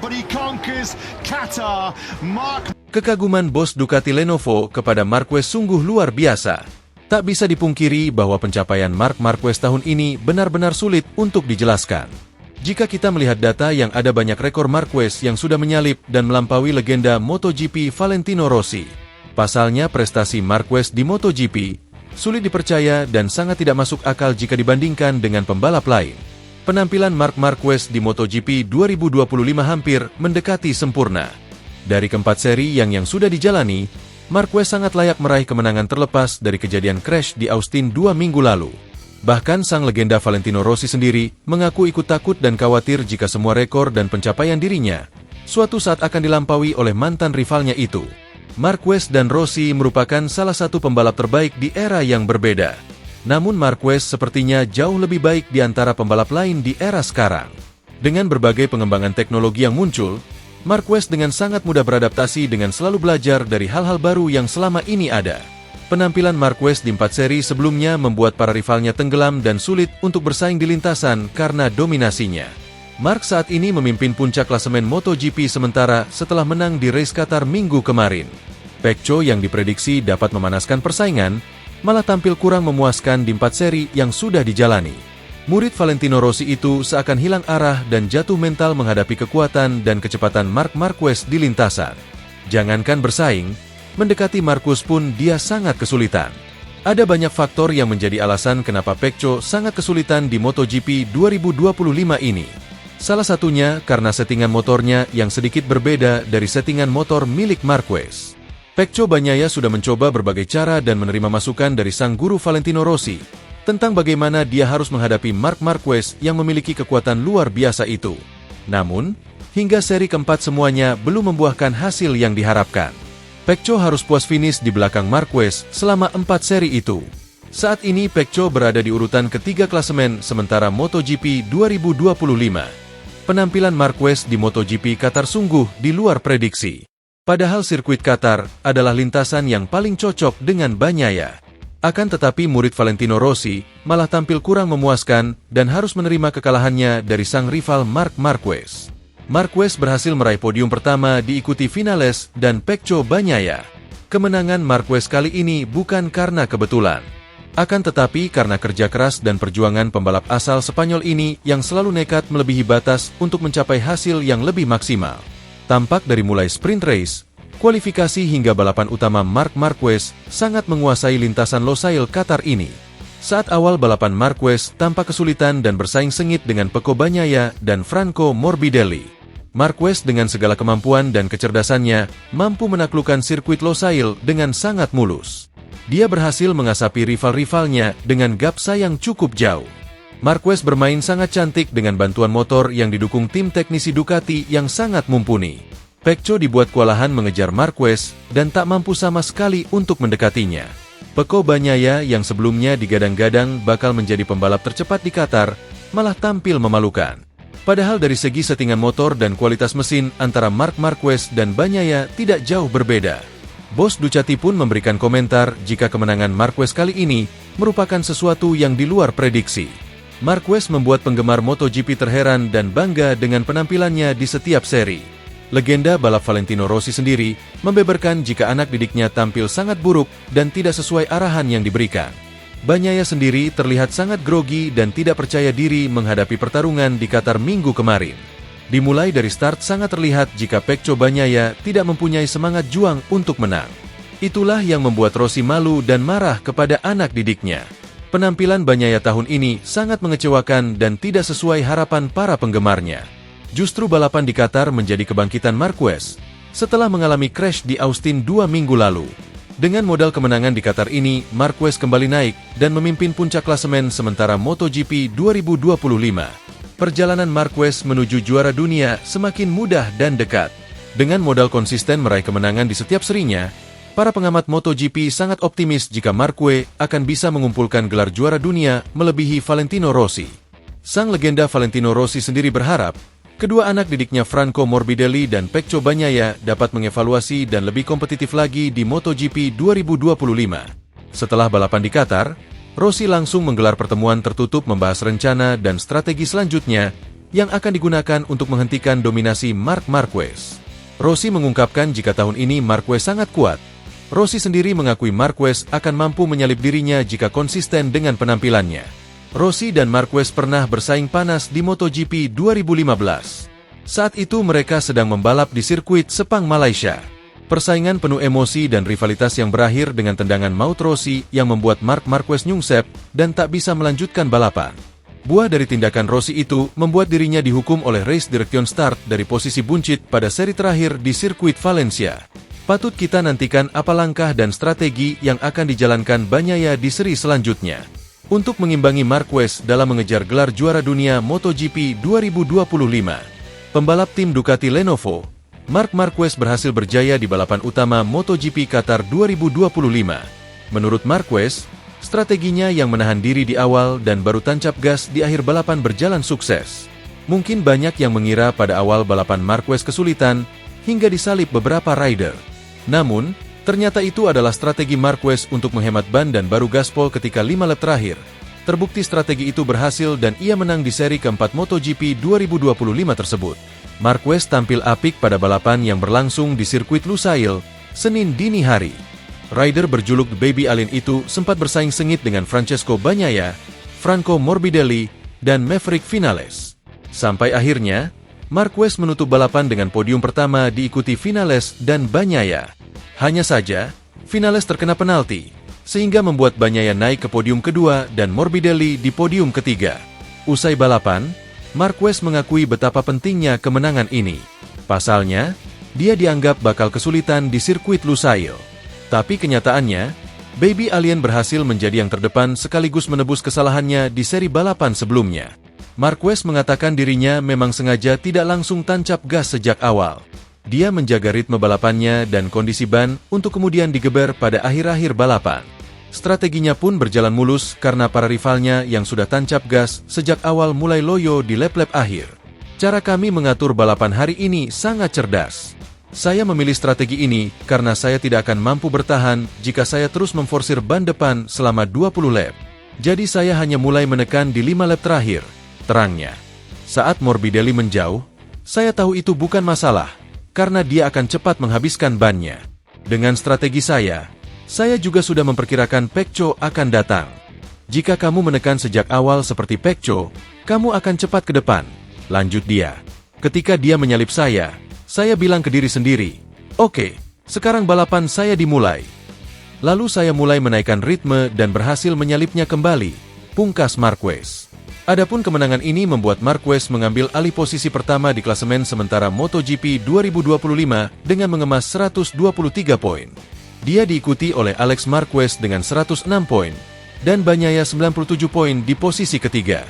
but he conquers Qatar. Kekaguman bos Ducati Lenovo kepada Marquez sungguh luar biasa. Tak bisa dipungkiri bahwa pencapaian Marc Marquez tahun ini benar-benar sulit untuk dijelaskan. Jika kita melihat data yang ada, banyak rekor Marquez yang sudah menyalip dan melampaui legenda MotoGP Valentino Rossi. Pasalnya, prestasi Marquez di MotoGP sulit dipercaya dan sangat tidak masuk akal jika dibandingkan dengan pembalap lain. Penampilan Marc Marquez di MotoGP 2025 hampir mendekati sempurna. Dari keempat seri yang sudah dijalani, Marquez sangat layak meraih kemenangan terlepas dari kejadian crash di Austin 2 minggu lalu. Bahkan sang legenda Valentino Rossi sendiri mengaku ikut takut dan khawatir jika semua rekor dan pencapaian dirinya suatu saat akan dilampaui oleh mantan rivalnya itu. Marquez dan Rossi merupakan salah satu pembalap terbaik di era yang berbeda. Namun Marquez sepertinya jauh lebih baik di antara pembalap lain di era sekarang. Dengan berbagai pengembangan teknologi yang muncul, Marquez dengan sangat mudah beradaptasi dengan selalu belajar dari hal-hal baru yang selama ini ada. Penampilan Marquez di 4 seri sebelumnya membuat para rivalnya tenggelam dan sulit untuk bersaing di lintasan karena dominasinya. Marc saat ini memimpin puncak klasemen MotoGP sementara setelah menang di race Qatar minggu kemarin. Pecco yang diprediksi dapat memanaskan persaingan, malah tampil kurang memuaskan di 4 seri yang sudah dijalani. Murid Valentino Rossi itu seakan hilang arah dan jatuh mental menghadapi kekuatan dan kecepatan Marc Marquez di lintasan. Jangankan bersaing, mendekati Marquez pun dia sangat kesulitan. Ada banyak faktor yang menjadi alasan kenapa Pecco sangat kesulitan di MotoGP 2025 ini. Salah satunya karena settingan motornya yang sedikit berbeda dari settingan motor milik Marquez. Pecco Bagnaia sudah mencoba berbagai cara dan menerima masukan dari sang guru Valentino Rossi tentang bagaimana dia harus menghadapi Marc Marquez yang memiliki kekuatan luar biasa itu. Namun, hingga seri keempat semuanya belum membuahkan hasil yang diharapkan. Pecco harus puas finish di belakang Marquez selama 4 seri itu. Saat ini Pecco berada di urutan ketiga klasemen sementara MotoGP 2025. Penampilan Marquez di MotoGP Qatar sungguh di luar prediksi. Padahal sirkuit Qatar adalah lintasan yang paling cocok dengan Bagnaia. Akan tetapi murid Valentino Rossi malah tampil kurang memuaskan dan harus menerima kekalahannya dari sang rival Marc Marquez. Marquez berhasil meraih podium pertama diikuti Vinales dan Pecco Bagnaia. Kemenangan Marquez kali ini bukan karena kebetulan. Akan tetapi karena kerja keras dan perjuangan pembalap asal Spanyol ini yang selalu nekat melebihi batas untuk mencapai hasil yang lebih maksimal. Tampak dari mulai sprint race, kualifikasi hingga balapan utama, Marc Marquez sangat menguasai lintasan Losail Qatar ini. Saat awal balapan Marquez tampak kesulitan dan bersaing sengit dengan Pecco Bagnaia dan Franco Morbidelli. Marquez dengan segala kemampuan dan kecerdasannya mampu menaklukkan sirkuit Losail dengan sangat mulus. Dia berhasil mengasapi rival-rivalnya dengan gapsa yang cukup jauh. Marquez bermain sangat cantik dengan bantuan motor yang didukung tim teknisi Ducati yang sangat mumpuni. Pecco dibuat kewalahan mengejar Marquez dan tak mampu sama sekali untuk mendekatinya. Pecco Bagnaia yang sebelumnya digadang-gadang bakal menjadi pembalap tercepat di Qatar, malah tampil memalukan. Padahal dari segi settingan motor dan kualitas mesin antara Marc Marquez dan Bagnaia tidak jauh berbeda. Bos Ducati pun memberikan komentar jika kemenangan Marquez kali ini merupakan sesuatu yang di luar prediksi. Marquez membuat penggemar MotoGP terheran dan bangga dengan penampilannya di setiap seri. Legenda balap Valentino Rossi sendiri membeberkan jika anak didiknya tampil sangat buruk dan tidak sesuai arahan yang diberikan. Bagnaia sendiri terlihat sangat grogi dan tidak percaya diri menghadapi pertarungan di Qatar minggu kemarin. Dimulai dari start sangat terlihat jika Pecco Bagnaia tidak mempunyai semangat juang untuk menang. Itulah yang membuat Rossi malu dan marah kepada anak didiknya. Penampilan Bagnaia tahun ini sangat mengecewakan dan tidak sesuai harapan para penggemarnya. Justru balapan di Qatar menjadi kebangkitan Marquez setelah mengalami crash di Austin 2 minggu lalu. Dengan modal kemenangan di Qatar ini, Marquez kembali naik dan memimpin puncak klasemen sementara MotoGP 2025. Perjalanan Marquez menuju juara dunia semakin mudah dan dekat. Dengan modal konsisten meraih kemenangan di setiap serinya, para pengamat MotoGP sangat optimis jika Marquez akan bisa mengumpulkan gelar juara dunia melebihi Valentino Rossi. Sang legenda Valentino Rossi sendiri berharap kedua anak didiknya Franco Morbidelli dan Pecco Bagnaia dapat mengevaluasi dan lebih kompetitif lagi di MotoGP 2025. Setelah balapan di Qatar, Rossi langsung menggelar pertemuan tertutup membahas rencana dan strategi selanjutnya yang akan digunakan untuk menghentikan dominasi Marc Marquez. Rossi mengungkapkan jika tahun ini Marquez sangat kuat. Rossi sendiri mengakui Marquez akan mampu menyalip dirinya jika konsisten dengan penampilannya. Rossi dan Marquez pernah bersaing panas di MotoGP 2015. Saat itu mereka sedang membalap di sirkuit Sepang, Malaysia. Persaingan penuh emosi dan rivalitas yang berakhir dengan tendangan maut Rossi yang membuat Marc Marquez nyungsep dan tak bisa melanjutkan balapan. Buah dari tindakan Rossi itu membuat dirinya dihukum oleh Race Direction Start dari posisi buncit pada seri terakhir di sirkuit Valencia. Patut kita nantikan apa langkah dan strategi yang akan dijalankan Bagnaia di seri selanjutnya untuk mengimbangi Marquez dalam mengejar gelar juara dunia MotoGP 2025. Pembalap tim Ducati Lenovo, Marc Marquez berhasil berjaya di balapan utama MotoGP Qatar 2025. Menurut Marquez, strateginya yang menahan diri di awal dan baru tancap gas di akhir balapan berjalan sukses. Mungkin banyak yang mengira pada awal balapan Marquez kesulitan hingga disalip beberapa rider. Namun, ternyata itu adalah strategi Marquez untuk menghemat ban dan baru gaspol ketika 5 lap terakhir. Terbukti strategi itu berhasil dan ia menang di seri keempat MotoGP 2025 tersebut. Marquez tampil apik pada balapan yang berlangsung di sirkuit Lusail, Senin dini hari. Rider berjuluk Baby Alien itu sempat bersaing sengit dengan Francesco Bagnaia, Franco Morbidelli, dan Maverick Vinales. Sampai akhirnya, Marquez menutup balapan dengan podium pertama diikuti Vinales dan Bagnaia. Hanya saja, Vinales terkena penalti, sehingga membuat Bagnaia naik ke podium kedua dan Morbidelli di podium ketiga. Usai balapan, Marquez mengakui betapa pentingnya kemenangan ini. Pasalnya, dia dianggap bakal kesulitan di sirkuit Lusail. Tapi kenyataannya, Baby Alien berhasil menjadi yang terdepan sekaligus menebus kesalahannya di seri balapan sebelumnya. Marquez mengatakan dirinya memang sengaja tidak langsung tancap gas sejak awal. Dia menjaga ritme balapannya dan kondisi ban untuk kemudian digeber pada akhir-akhir balapan. Strateginya pun berjalan mulus karena para rivalnya yang sudah tancap gas sejak awal mulai loyo di lap-lap akhir. Cara kami mengatur balapan hari ini sangat cerdas. Saya memilih strategi ini karena saya tidak akan mampu bertahan jika saya terus memforsir ban depan selama 20 lap. Jadi saya hanya mulai menekan di 5 lap terakhir, terangnya. Saat Morbidelli menjauh, saya tahu itu bukan masalah, karena dia akan cepat menghabiskan bannya. Dengan strategi saya juga sudah memperkirakan Pecco akan datang. Jika kamu menekan sejak awal seperti Pecco, kamu akan cepat ke depan, lanjut dia. Ketika dia menyalip saya bilang ke diri sendiri, oke, sekarang balapan saya dimulai. Lalu saya mulai menaikkan ritme dan berhasil menyalipnya kembali, pungkas Marquez. Adapun kemenangan ini membuat Marquez mengambil alih posisi pertama di klasemen sementara MotoGP 2025 dengan mengemas 123 poin. Dia diikuti oleh Alex Marquez dengan 106 poin, dan Bagnaia 97 poin di posisi ketiga.